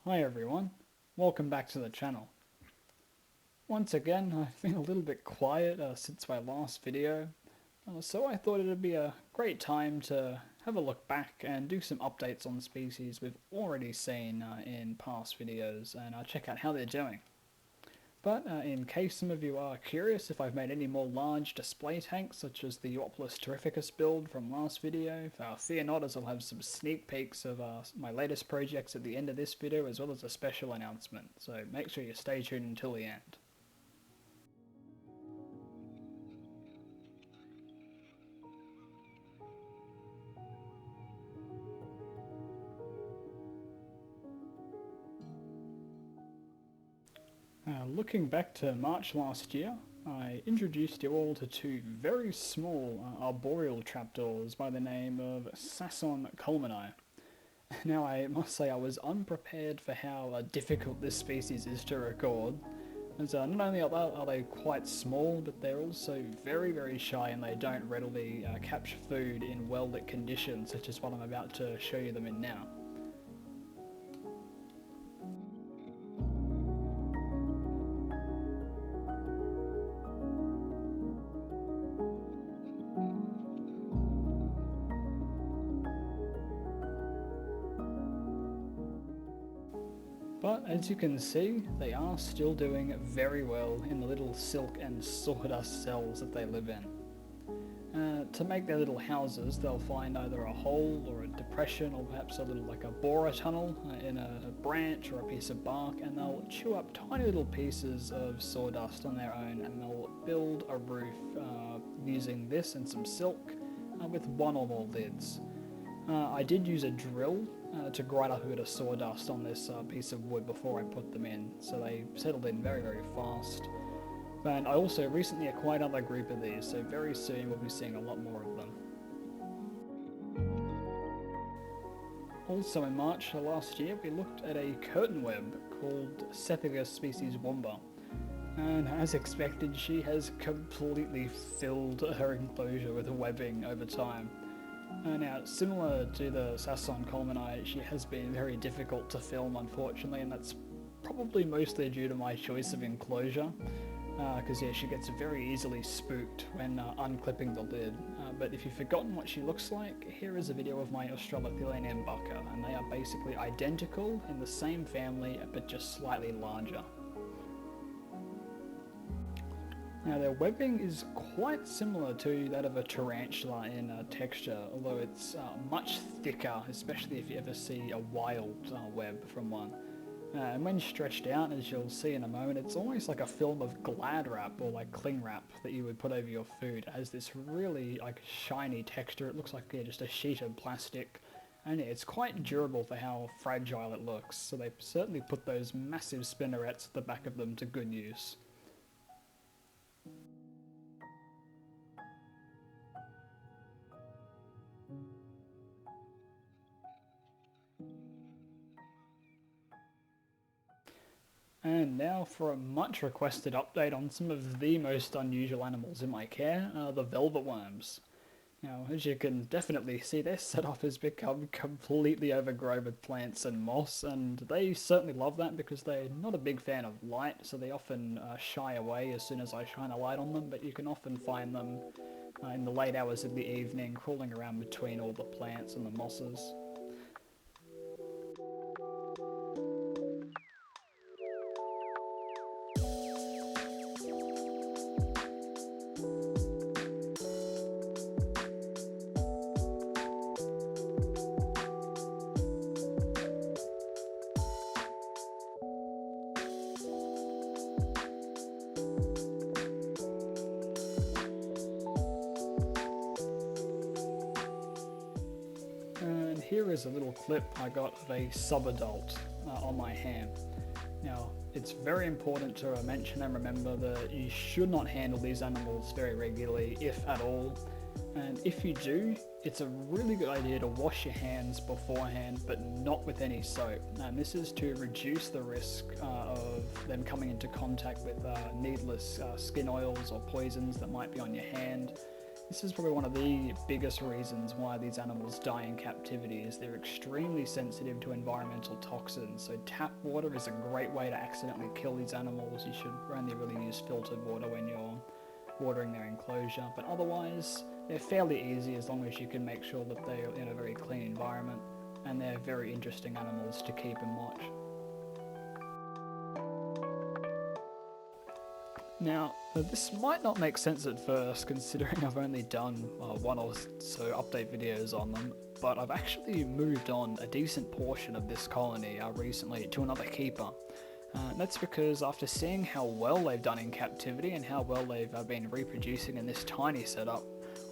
Hi everyone, welcome back to the channel. Once again, I've been a little bit quiet since my last video, so I thought it'd be a great time to have a look back and do some updates on species we've already seen in past videos and check out how they're doing. But in case some of you are curious if I've made any more large display tanks, such as the Euoplolis terrificus build from last video, fear not, as I'll have some sneak peeks of my latest projects at the end of this video, as well as a special announcement, so make sure you stay tuned until the end. Looking back to March last year, I introduced you all to two very small arboreal trapdoors by the name of Sasson Coleman. Now I must say I was unprepared for how difficult this species is to record, as not only are they quite small, but they're also very shy and they don't readily capture food in well-lit conditions, such as what I'm about to show you them in now. But as you can see, they are still doing very well in the little silk and sawdust cells that they live in. To make their little houses, they'll find either a hole or a depression or perhaps a little like a borer tunnel in a branch or a piece of bark, and they'll chew up tiny little pieces of sawdust on their own, and they'll build a roof using this and some silk with one or more lids. I did use a drill to grind up a bit of sawdust on this piece of wood before I put them in, so they settled in very fast. And I also recently acquired another group of these, so very soon we'll be seeing a lot more of them. Also in March last year, we looked at a curtain web called Cepheus species womba. And as expected, she has completely filled her enclosure with webbing over time. Now, similar to the Sasson Coleman, she has been very difficult to film, unfortunately, and that's probably mostly due to my choice of enclosure, because yeah, she gets very easily spooked when unclipping the lid. But if you've forgotten what she looks like, here is a video of my Australopithecine embarker, and they are basically identical in the same family, but just slightly larger. Now their webbing is quite similar to that of a tarantula in texture, although it's much thicker, especially if you ever see a wild web from one. And when stretched out, as you'll see in a moment, it's almost like a film of glad wrap or like cling wrap that you would put over your food. It has this really like shiny texture. It looks like just a sheet of plastic, and it's quite durable for how fragile it looks. So they certainly put those massive spinnerets at the back of them to good use. And now for a much requested update on some of the most unusual animals in my care, the velvet worms. Now, as you can definitely see, their setup has become completely overgrown with plants and moss, and they certainly love that because they're not a big fan of light, so they often shy away as soon as I shine a light on them, but you can often find them in the late hours of the evening crawling around between all the plants and the mosses. And here is a little clip I got of a subadult on my ham. Now, it's very important to mention and remember that you should not handle these animals very regularly, if at all. And if you do, it's a really good idea to wash your hands beforehand, but not with any soap. And this is to reduce the risk of them coming into contact with needless skin oils or poisons that might be on your hand. This is probably one of the biggest reasons why these animals die in captivity, is they're extremely sensitive to environmental toxins. So tap water is a great way to accidentally kill these animals. You should only really use filtered water when you're watering their enclosure, but otherwise they're fairly easy as long as you can make sure that they're in a very clean environment, and they're very interesting animals to keep and watch. Now, this might not make sense at first, considering I've only done one or so update videos on them, but I've actually moved on a decent portion of this colony recently to another keeper. And that's because after seeing how well they've done in captivity and how well they've been reproducing in this tiny setup,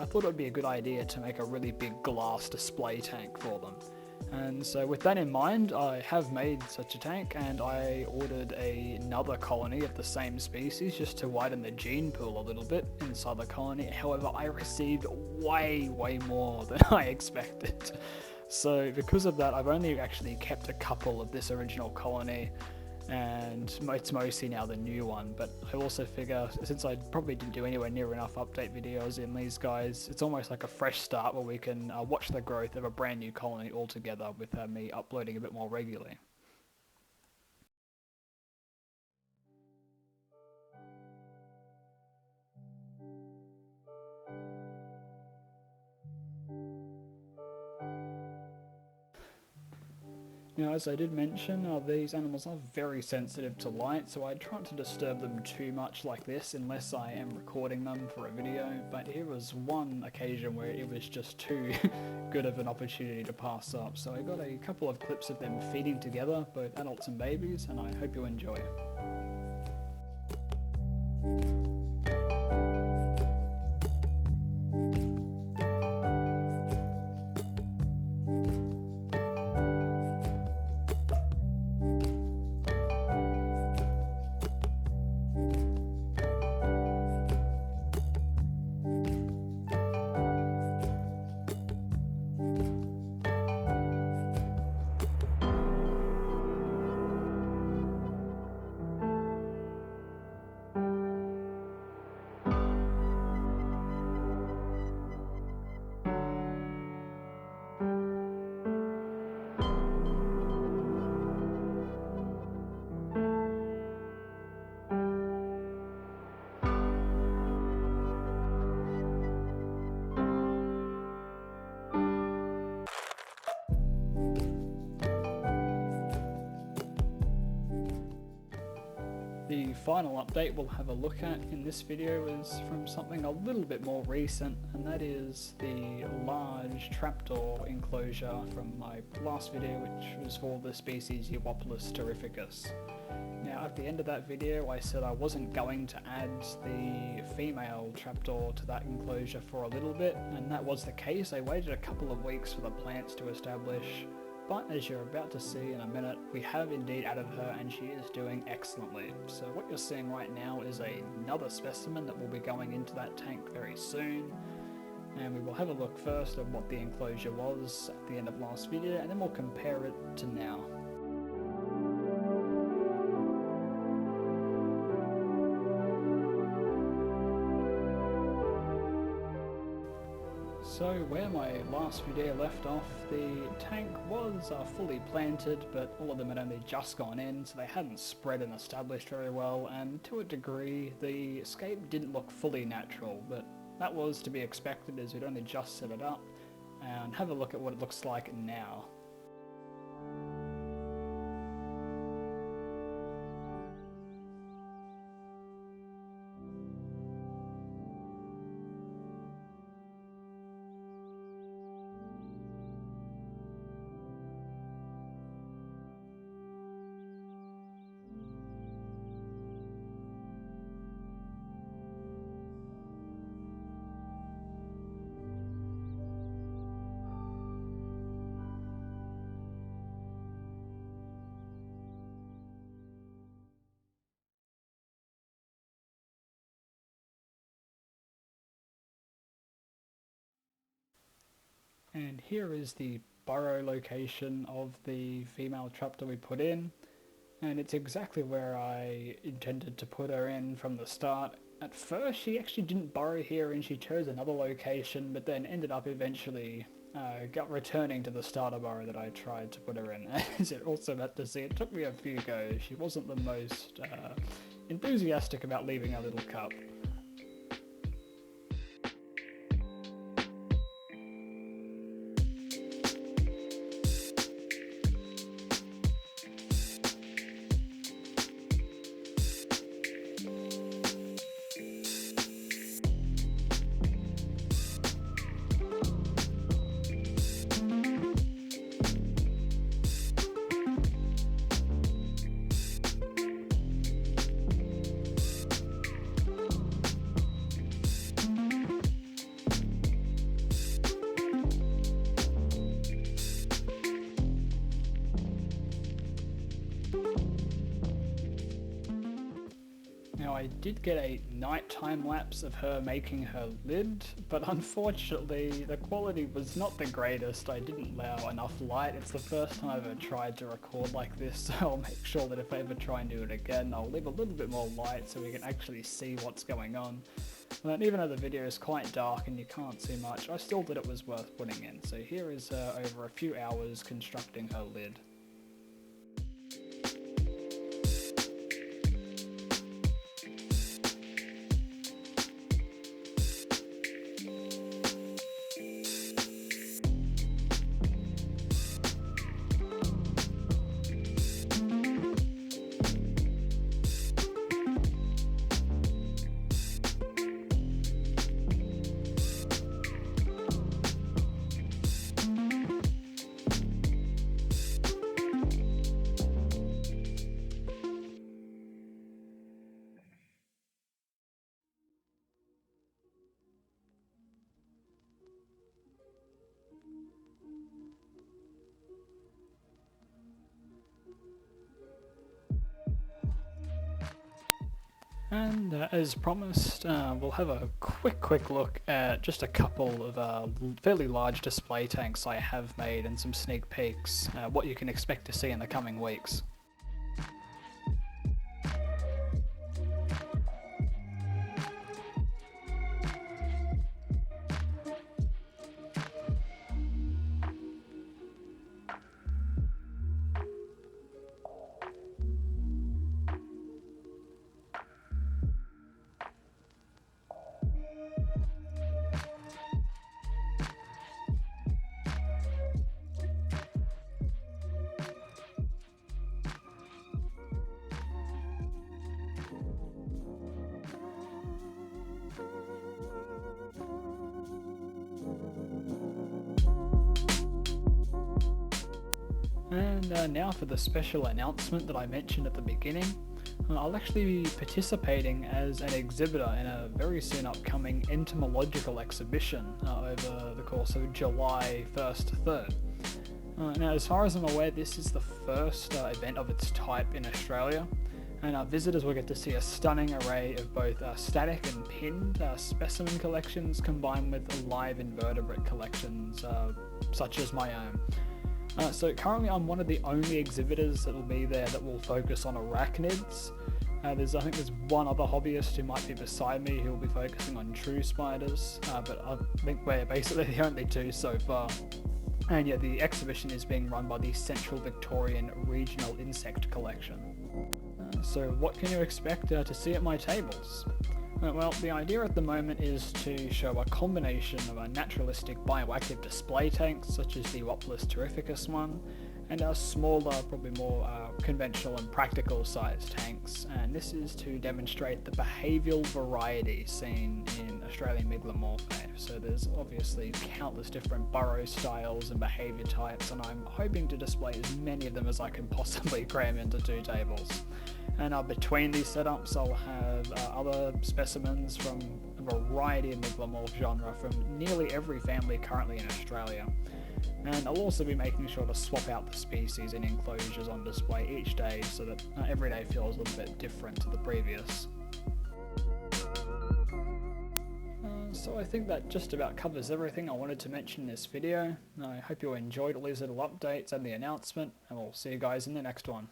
I thought it would be a good idea to make a really big glass display tank for them. And so with that in mind, I have made such a tank, and I ordered another colony of the same species just to widen the gene pool a little bit inside the colony. However, I received way more than I expected. So because of that, I've only actually kept a couple of this original colony, and it's mostly now the new one. But I also figure, since I probably didn't do anywhere near enough update videos in these guys, it's almost like a fresh start where we can watch the growth of a brand new colony altogether with me uploading a bit more regularly. Now, as I did mention, these animals are very sensitive to light, so I try not to disturb them too much like this unless I am recording them for a video, but here was one occasion where it was just too good of an opportunity to pass up. So I got a couple of clips of them feeding together, both adults and babies, and I hope you enjoy it. The final update we'll have a look at in this video is from something a little bit more recent, and that is the large trapdoor enclosure from my last video, which was for the species Euopilus terrificus. Now, at the end of that video I said I wasn't going to add the female trapdoor to that enclosure for a little bit, and that was the case. I waited a couple of weeks for the plants to establish, but as you're about to see in a minute, we have indeed added her, and she is doing excellently. So what you're seeing right now is another specimen that will be going into that tank very soon, and we will have a look first at what the enclosure was at the end of last video, and then we'll compare it to now. So where my last video left off, the tank was fully planted, but all of them had only just gone in, so they hadn't spread and established very well, and to a degree the escape didn't look fully natural, but that was to be expected as we'd only just set it up. And have a look at what it looks like now. And here is the burrow location of the female trapdoor we put in, and it's exactly where I intended to put her in from the start. At first she actually didn't burrow here and she chose another location, but then ended up eventually returning to the starter burrow that I tried to put her in. As you're also about to see, it took me a few goes. She wasn't the most enthusiastic about leaving her little cup. Now I did get a nighttime lapse of her making her lid, but unfortunately the quality was not the greatest. I didn't allow enough light. It's the first time I've ever tried to record like this, so I'll make sure that if I ever try and do it again, I'll leave a little bit more light so we can actually see what's going on. And even though the video is quite dark and you can't see much, I still thought it was worth putting in. So here is her over a few hours constructing her lid. And as promised, we'll have a quick look at just a couple of fairly large display tanks I have made and some sneak peeks, what you can expect to see in the coming weeks. And now for the special announcement that I mentioned at the beginning. I'll actually be participating as an exhibitor in a very soon upcoming entomological exhibition over the course of July 1st to 3rd. Now, as far as I'm aware, this is the first event of its type in Australia, and our visitors will get to see a stunning array of both static and pinned specimen collections combined with live invertebrate collections such as my own. So currently I'm one of the only exhibitors that will be there that will focus on arachnids. I think there's one other hobbyist who might be beside me who will be focusing on true spiders, but I think we're basically the only two so far. And yeah, the exhibition is being run by the Central Victorian Regional Insect Collection. So what can you expect to see at my tables? Well, the idea at the moment is to show a combination of naturalistic bioactive display tanks, such as the Woplis terrificus one, and smaller, probably more conventional and practical sized tanks. And this is to demonstrate the behavioural variety seen in Australian Megalomorphae. So there's obviously countless different burrow styles and behaviour types, and I'm hoping to display as many of them as I can possibly cram into 2 tables. And between these setups I'll have other specimens from a variety of megalomorph genre from nearly every family currently in Australia. And I'll also be making sure to swap out the species and enclosures on display each day so that every day feels a little bit different to the previous. So I think that just about covers everything I wanted to mention in this video. I hope you enjoyed all these little updates and the announcement, and we'll see you guys in the next one.